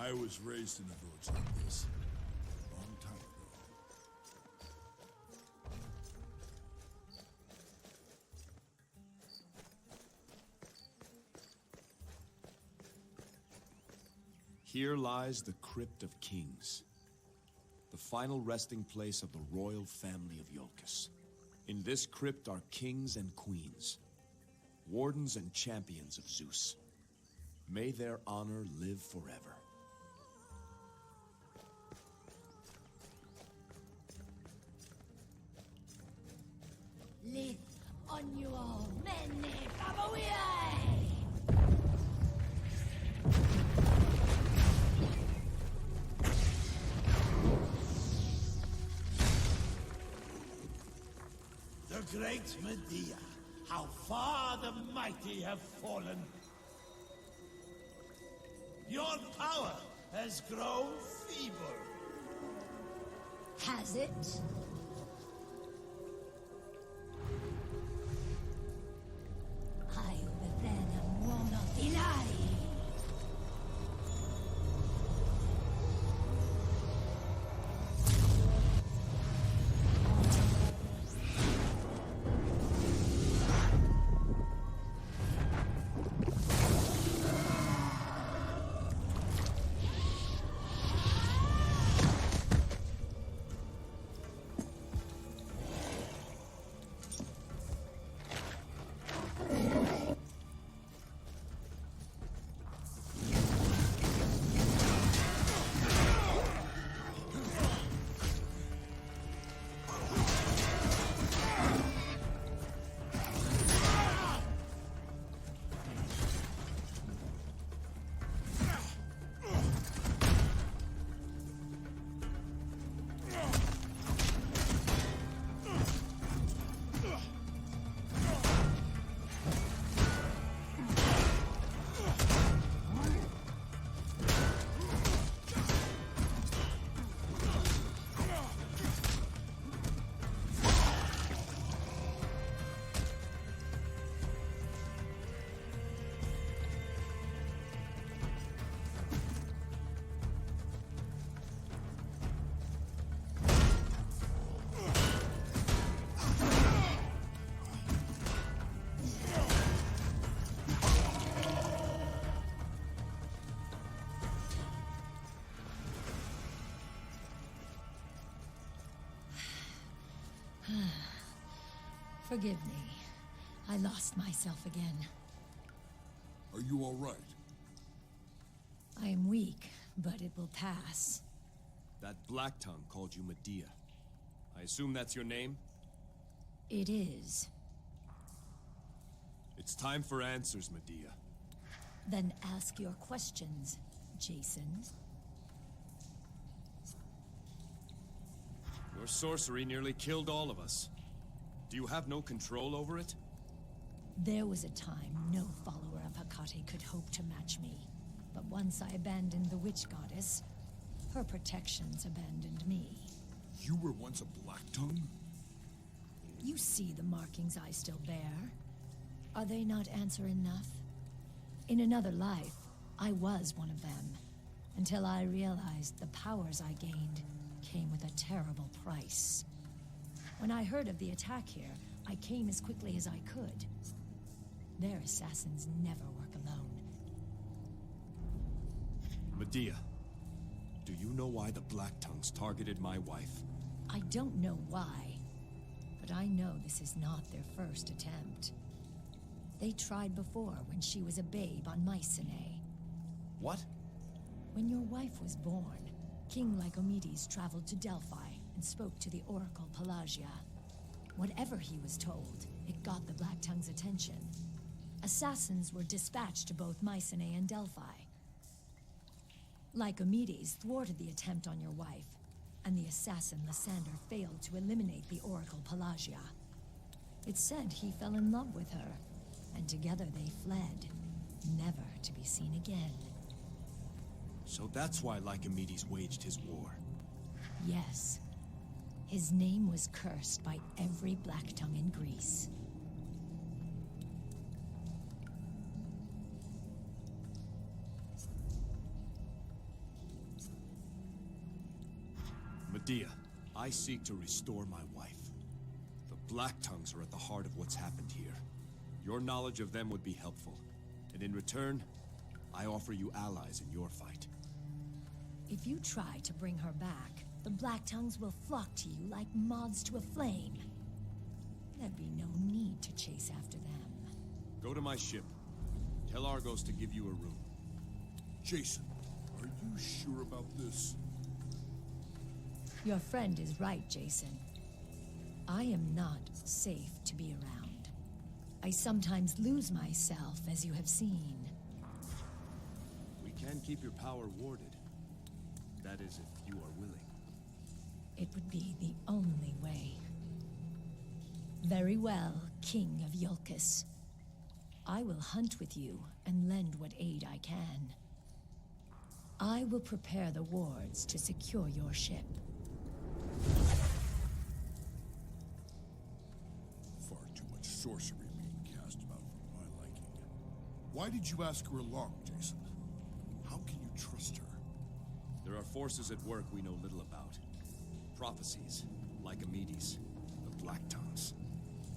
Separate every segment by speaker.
Speaker 1: I was raised in a village like this. A long time ago.
Speaker 2: Here lies the Crypt of Kings, the final resting place of the royal family of Iolcus. In this crypt are kings and queens, wardens and champions of Zeus. May their honor live forever.
Speaker 3: Live on your many Faboiae!
Speaker 4: The great Medea, how far the mighty have fallen. Your power has grown feeble.
Speaker 3: Has it? I overvenom one of Ilari. Forgive me. I lost myself again.
Speaker 1: Are you all right?
Speaker 3: I am weak, but it will pass.
Speaker 2: That blacktongue called you Medea. I assume that's your name?
Speaker 3: It is.
Speaker 2: It's time for answers, Medea.
Speaker 3: Then ask your questions, Jason.
Speaker 2: Your sorcery nearly killed all of us. Do you have no control over it?
Speaker 3: There was a time no follower of Hecate could hope to match me. But once I abandoned the witch goddess, her protections abandoned me.
Speaker 1: You were once a blacktongue?
Speaker 3: You see the markings I still bear. Are they not answer enough? In another life, I was one of them, until I realized the powers I gained came with a terrible price. When I heard of the attack here, I came as quickly as I could. Their assassins never work alone.
Speaker 2: Medea, do you know why the Blacktongues targeted my wife?
Speaker 3: I don't know why, but I know this is not their first attempt. They tried before when she was a babe on Mycenae.
Speaker 2: What?
Speaker 3: When your wife was born, King Lycomedes traveled to Delphi and spoke to the oracle Pelagia. Whatever he was told, it got the Blacktongue's attention. Assassins were dispatched to both Mycenae and Delphi. Lycomedes thwarted the attempt on your wife, and the assassin Lysander failed to eliminate the oracle Pelagia. It's said he fell in love with her, and together they fled, never to be seen again.
Speaker 2: So that's why Lycomedes waged his war.
Speaker 3: Yes. His name was cursed by every Blacktongue in Greece.
Speaker 2: Medea, I seek to restore my wife. The Blacktongues are at the heart of what's happened here. Your knowledge of them would be helpful. And in return, I offer you allies in your fight.
Speaker 3: If you try to bring her back, the Blacktongues will flock to you like moths to a flame. There'd be no need to chase after them.
Speaker 2: Go to my ship. Tell Argos to give you a room.
Speaker 1: Jason, are you sure about this?
Speaker 3: Your friend is right, Jason. I am not safe to be around. I sometimes lose myself, as you have seen.
Speaker 2: We can keep your power warded. That is, if you are willing.
Speaker 3: It would be the only way. Very well, King of Iolcus. I will hunt with you and lend what aid I can. I will prepare the wards to secure your ship.
Speaker 1: Far too much sorcery being cast about for my liking. Why did you ask her along, Jason? How can you trust her?
Speaker 2: There are forces at work we know little about. Prophecies, like Lycomedes, the blacktongues.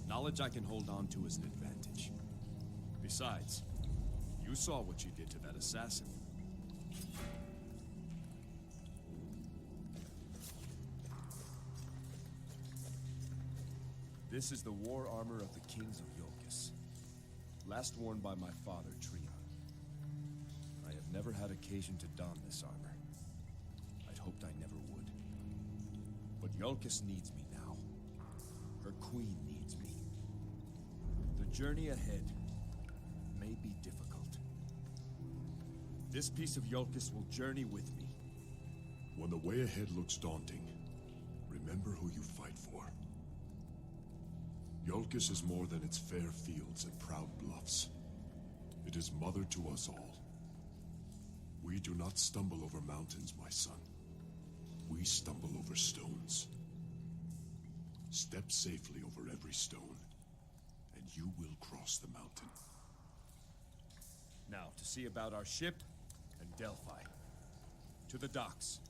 Speaker 2: Knowledge I can hold on to as an advantage. Besides, you saw what she did to that assassin. This is the war armor of the kings of Iolcus. Last worn by my father, Trion. I have never had occasion to don this armor. I'd hoped I never would. But Iolcus needs me now. Her queen needs me. The journey ahead may be difficult. This piece of Iolcus will journey with me.
Speaker 5: When the way ahead looks daunting, remember who you fight for. Iolcus is more than its fair fields and proud bluffs. It is mother to us all. We do not stumble over mountains, my son. We stumble over stones. Step safely over every stone, and you will cross the mountain.
Speaker 2: Now, to see about our ship and Delphi. To the docks.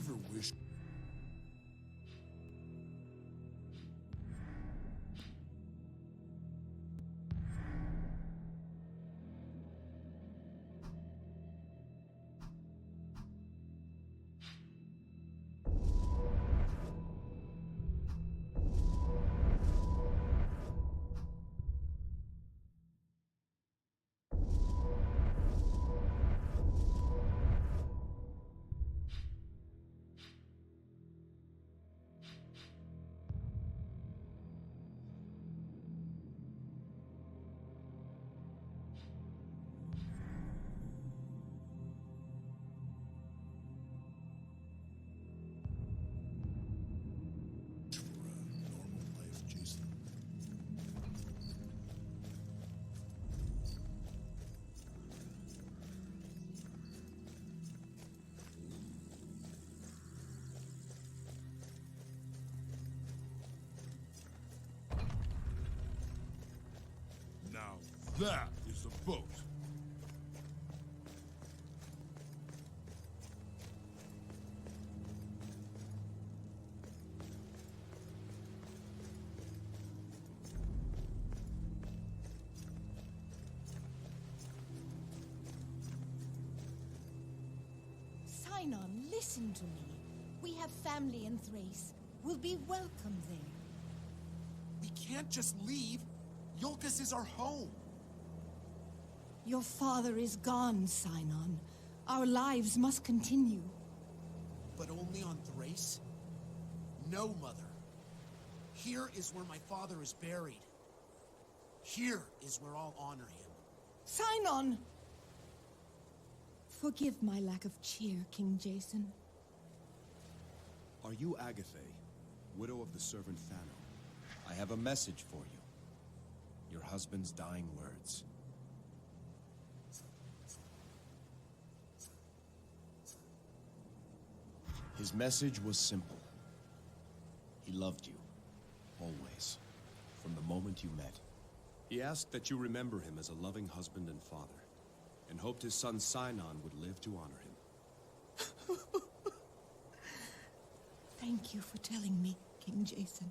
Speaker 1: ever wish... Now that is a boat.
Speaker 3: Sinon, listen to me. We have family in Thrace. We'll be welcome there.
Speaker 6: We can't just leave. Iolcus is our home.
Speaker 3: Your father is gone, Sinon. Our lives must continue.
Speaker 6: But only on Thrace? No, Mother. Here is where my father is buried. Here is where I'll honor him.
Speaker 3: Sinon! Forgive my lack of cheer, King Jason.
Speaker 2: Are you Agatha, widow of the servant Thano? I have a message for you. Your husband's dying words. His message was simple. He loved you. Always. From the moment you met. He asked that you remember him as a loving husband and father, and hoped his son Sinon would live to honor him.
Speaker 3: Thank you for telling me, King Jason.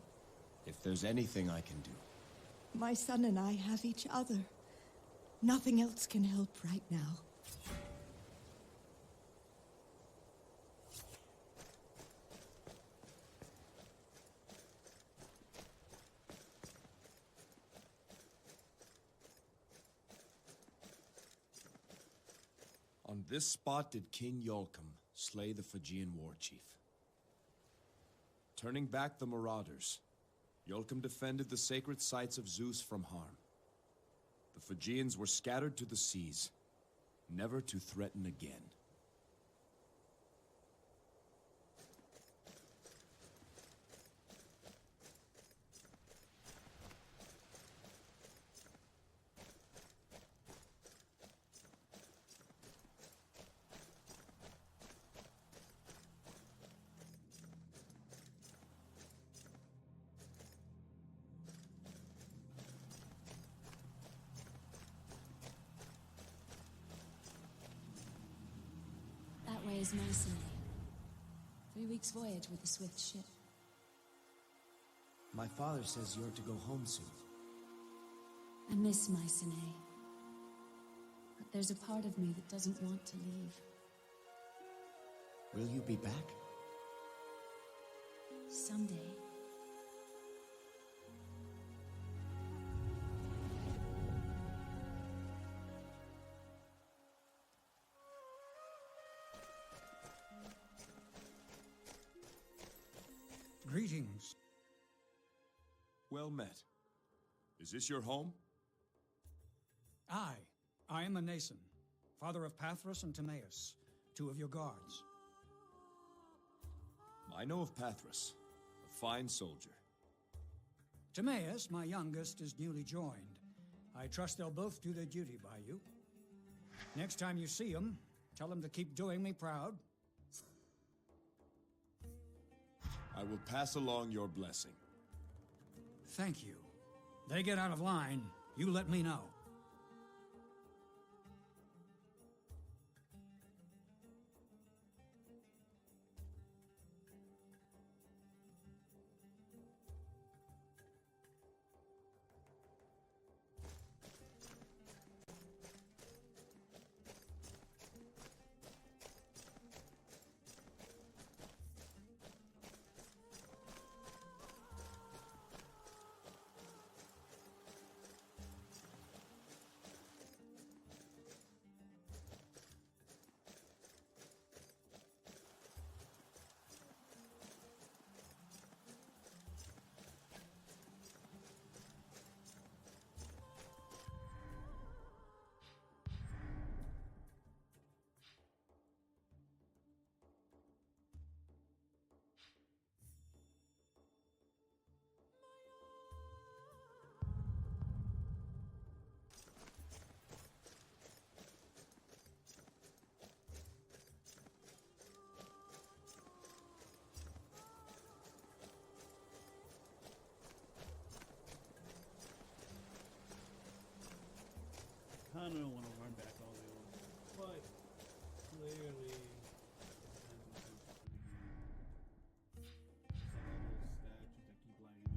Speaker 2: If there's anything I can do.
Speaker 3: My son and I have each other. Nothing else can help right now.
Speaker 2: On this spot did King Iolcum slay the Phrygian war chief. Turning back the marauders, Iolcum defended the sacred sites of Zeus from harm. The Phrygians were scattered to the seas, never to threaten again.
Speaker 7: That way is Mycenae. 3 weeks' voyage with a swift ship.
Speaker 8: My father says you're to go home soon.
Speaker 7: I miss Mycenae. But there's a part of me that doesn't want to leave.
Speaker 8: Will you be back?
Speaker 7: Someday.
Speaker 9: Greetings.
Speaker 2: Well met. Is this your home?
Speaker 9: I am Anason, father of Pathros and Timaeus, 2 of your guards.
Speaker 2: I know of Pathros, a fine soldier.
Speaker 9: Timaeus, my youngest, is newly joined. I trust they'll both do their duty by you. Next time you see them, tell them to keep doing me proud.
Speaker 2: I will pass along your blessing.
Speaker 9: Thank you. They get out of line, you let me know.
Speaker 10: don't want to run back all the way over. But clearly, statues that keep lighting up. Talk to them.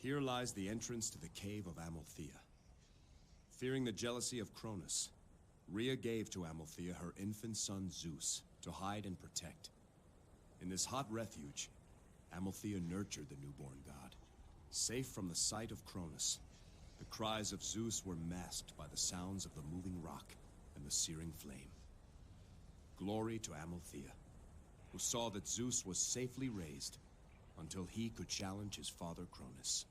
Speaker 2: Here lies the entrance to the cave of Amalthea. Fearing the jealousy of Cronus, Rhea gave to Amalthea her infant son Zeus to hide and protect. In this hot refuge, Amalthea nurtured the newborn god. Safe from the sight of Cronus, the cries of Zeus were masked by the sounds of the moving rock and the searing flame. Glory to Amalthea, who saw that Zeus was safely raised until he could challenge his father Cronus.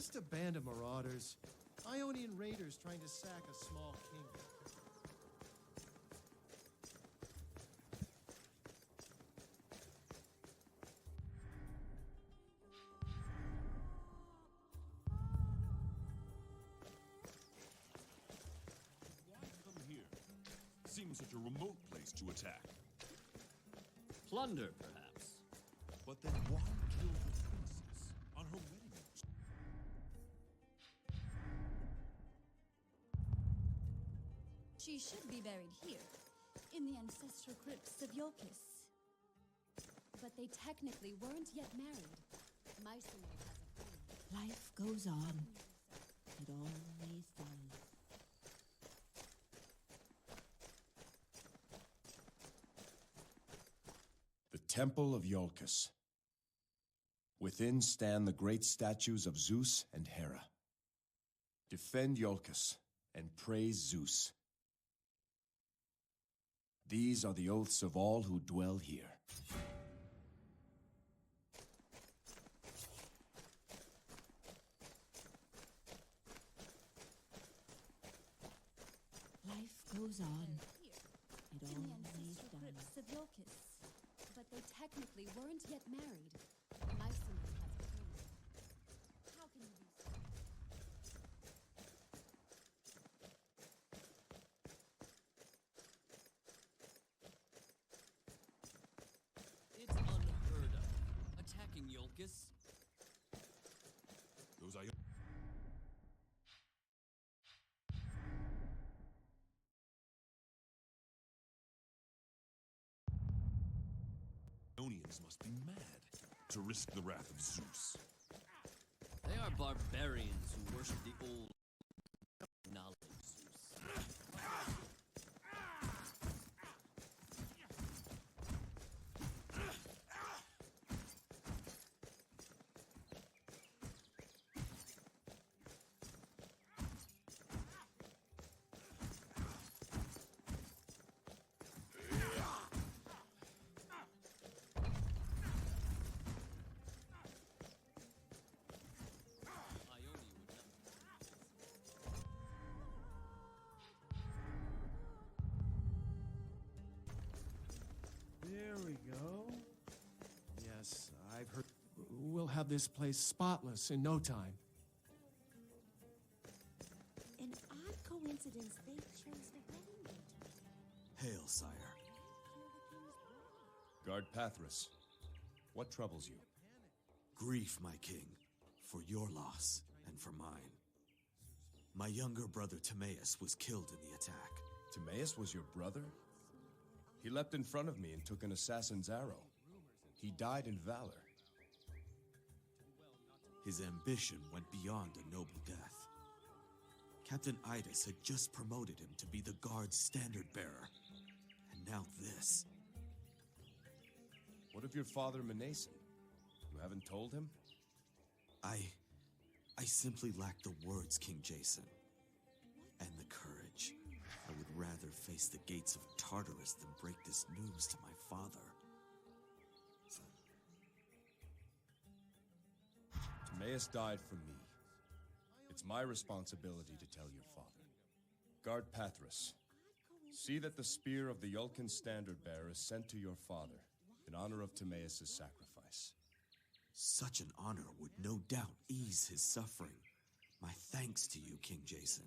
Speaker 11: Just a band of marauders. Ionian raiders trying to sack a small kingdom.
Speaker 5: Why come here? Seems such a remote place to attack.
Speaker 12: Plunder, perhaps.
Speaker 5: But then why kill the princess on her wedding night?
Speaker 13: She should be buried here, in the ancestral crypts of Iolcus. But they technically weren't yet married. Mycenae has a friend.
Speaker 14: Life goes on. It always does.
Speaker 2: The Temple of Iolcus. Within stand the great statues of Zeus and Hera. Defend Iolcus and praise Zeus. These are the oaths of all who dwell here.
Speaker 14: Life goes on. It
Speaker 13: In the
Speaker 14: always
Speaker 13: ancestral
Speaker 14: does.
Speaker 13: crypts of Iolcus. But they technically weren't yet married. Mycenae has a friend. How can you be so?
Speaker 12: It's unheard of. Attacking Iolcus.
Speaker 5: Those Ionians must be mad to risk the wrath of Zeus.
Speaker 12: They are barbarians who worship the old knowledge of Zeus.
Speaker 11: There we go. Yes, I've heard. We'll have this place spotless in no time.
Speaker 14: An odd coincidence they chose the wedding date.
Speaker 15: Hail, sire.
Speaker 2: Guard Pathras, what troubles you?
Speaker 15: Grief, my king, for your loss and for mine. My younger brother Timaeus was killed in the attack.
Speaker 2: Timaeus was your brother? He leapt in front of me and took an assassin's arrow. He died in valor.
Speaker 15: His ambition went beyond a noble death. Captain Idas had just promoted him to be the guard's standard bearer. And now this.
Speaker 2: What of your father Mnason? You haven't told him?
Speaker 15: I simply lack the words, King Jason. And the courage. I would rather face the gates of Tartarus than break this news to my father.
Speaker 2: Timaeus died for me. It's my responsibility to tell your father. Guard Pathras, see that the spear of the Iolcan standard bearer is sent to your father in honor of Timaeus' sacrifice.
Speaker 15: Such an honor would no doubt ease his suffering. My thanks to you, King Jason.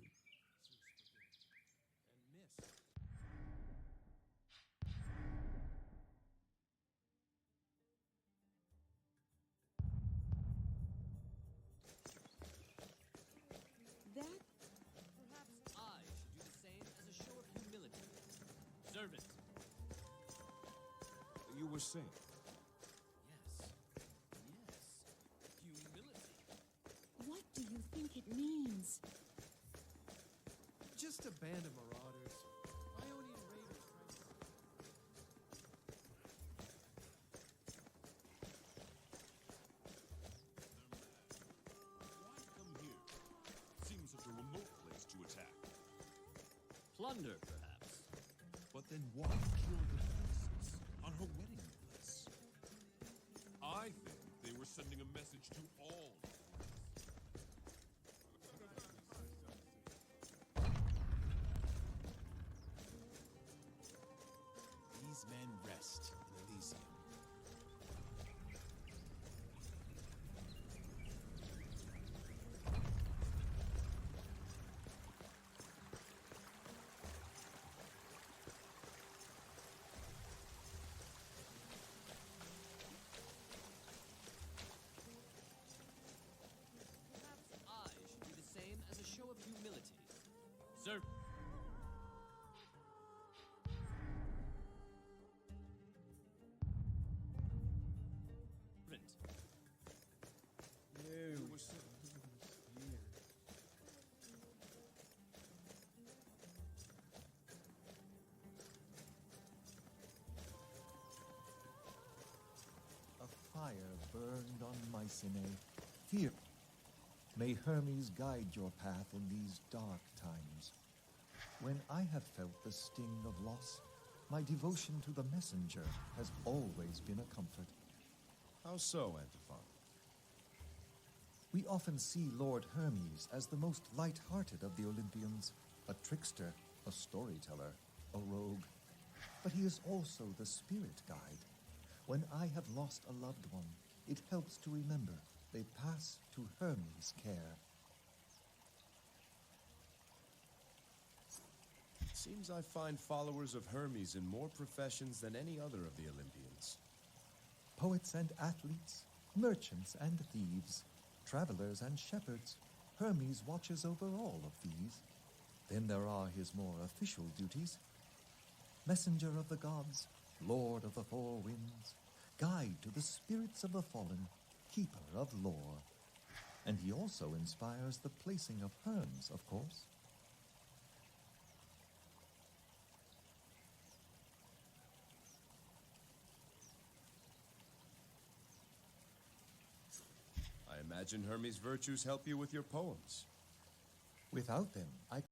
Speaker 14: That
Speaker 12: Perhaps I should do the same as a show of humility. Servant.
Speaker 2: You were saying?
Speaker 12: Humility.
Speaker 14: what do you think it means?
Speaker 11: Just a band of marauders. Ionian raiders trying to...
Speaker 5: Why come here? Seems such a remote place to attack.
Speaker 12: Plunder, perhaps.
Speaker 5: But then why kill the princess on her wedding bliss? I think they were sending a message to all.
Speaker 16: burned on Mycenae, fear. May Hermes guide your path in these dark times. When I have felt the sting of loss, my devotion to the messenger has always been a comfort.
Speaker 2: How so, Antiphon?
Speaker 16: We often see Lord Hermes as the most light-hearted of the Olympians, a trickster, a storyteller, a rogue. But he is also the spirit guide. When I have lost a loved one, it helps to remember they pass to Hermes' care.
Speaker 2: Seems I find followers of Hermes in more professions than any other of the Olympians.
Speaker 16: Poets and athletes, merchants and thieves, travelers and shepherds, Hermes watches over all of these. Then there are his more official duties. Messenger of the gods, lord of the four winds, guide to the spirits of the fallen, keeper of lore. And he also inspires the placing of Herms, of course.
Speaker 2: I imagine Hermes' virtues help you with your poems.
Speaker 16: Without them, I